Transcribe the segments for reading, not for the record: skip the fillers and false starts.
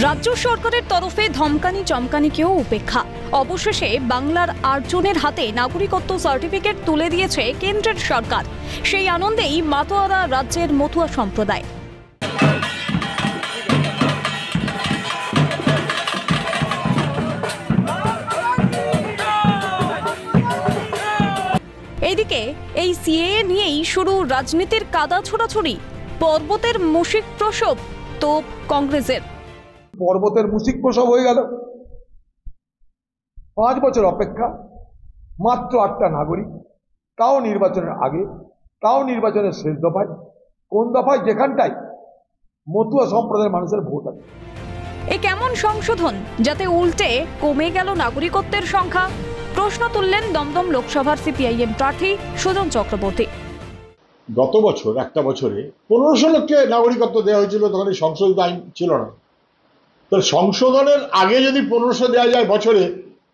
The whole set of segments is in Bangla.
রাজ্য সরকারের তরফে ধমকানি চমকানিকেও উপেক্ষা। অবশেষে বাংলার ৮ জনের হাতে নাগরিকত্ব সার্টিফিকেট তুলে দিয়েছে কেন্দ্রের সরকার। সেই আনন্দেই মাতোয়ারা রাজ্যের মতুয়া সম্প্রদায়। এইদিকে এই সিএএ নিয়েই শুরু রাজনীতির কাদা ছোড়াছুড়ি। পর্বতের মুশিক প্রসব তো কংগ্রেসের। পর্বতের মুশিক প্রসব হয়ে গেল। 5 বছর অপেক্ষা, মাত্র 8টা নাগরিক, তাও নির্বাচনের আগে, তাও নির্বাচনের শেষ দফায়। কোন দফায়? যেখানটায় মতুয়া সম্প্রদায়ের মানুষের ভোট আছে। এ কেমন সংশোধন যাতে উল্টে কমে গেল নাগরিকত্বের সংখ্যা? প্রশ্ন তুললেন দমদম লোকসভার সিপিআইএম প্রার্থী সুজন চক্রবর্তী। গত বছর একটা বছরে 1500 লোককে নাগরিকত্ব দেওয়া হয়েছিল, তখন এই সংশোধিত আইন ছিল না। তো সংশোধনের আগে যদি 1500 দেওয়া যায় বছরে,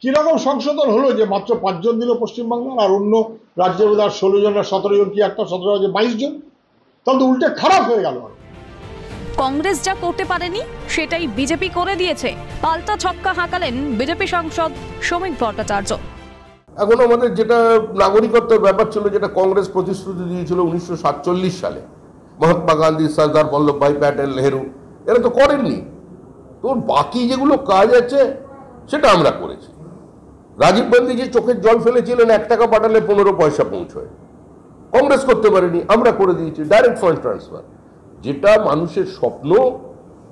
কিরকম সংশোধন হলো যে মাত্র 5 জন দিল পশ্চিমবাংলার, আর অন্য রাজ্যে বোধ হয় 16 জন, 17 জন, কি একটা 17 রাজ্যে 22 জন। তাহলে তো উল্টে খারাপ হয়ে গেল। কংগ্রেস যা করতে পারেনি সেটাই বিজেপি করে দিয়েছে। পাল্টা ছক্কা হাঁকালেন বিজেপি সাংসদ শ্রমিক ভট্টাচার্য। এখন আমাদের যেটা নাগরিকত্বের ব্যাপার ছিল, যেটা কংগ্রেস প্রতিশ্রুতি দিয়েছিল 1947 সালে, মহাত্মা গান্ধী, সর্দার বল্লভভাই প্যাটেল, নেহেরু, এরা তো করেননি। তো বাকি যেগুলো কাজ আছে সেটা আমরা করেছি। রাজীব গান্ধী যে চোখের জল ফেলেছিলেন 1 টাকা পাঠালে 15 পয়সা পৌঁছয়, কংগ্রেস করতে পারেনি, আমরা করে দিয়েছি। ডাইরেক্ট ফান্ড ট্রান্সফার, যেটা মানুষের স্বপ্ন,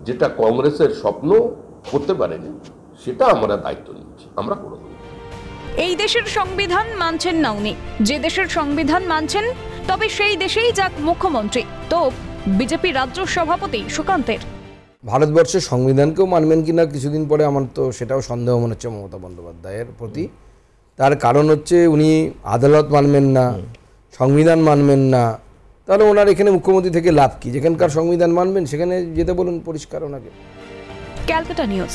যেটা কংগ্রেসের স্বপ্ন করতে পারেনি, সেটা আমরা দায়িত্ব নিচ্ছি, আমরা করে দেবো। এই দেশের সংবিধান মানছেন না উনি। যে দেশের সংবিধান মানছেন, তবে সেই দেশেই যাক মুখ্যমন্ত্রী। তো বিজেপি রাজ্য সভাপতি সুকান্তের। ভারতবর্ষের সংবিধানকেও মানবেন কিনা কিছুদিন পরে আমার তো সেটাও সন্দেহ মনে হচ্ছে মমতা বন্দ্যোপাধ্যায়ের প্রতি। তার কারণ হচ্ছে উনি আদালত মানবেন না, সংবিধান মানবেন না। তাহলে ওনার এখানে মুখ্যমন্ত্রী থেকে লাভ কি? যেখানকার সংবিধান মানবেন সেখানে যেতে বলুন পরিষ্কার ওনাকে। ক্যালকাটা নিউজ।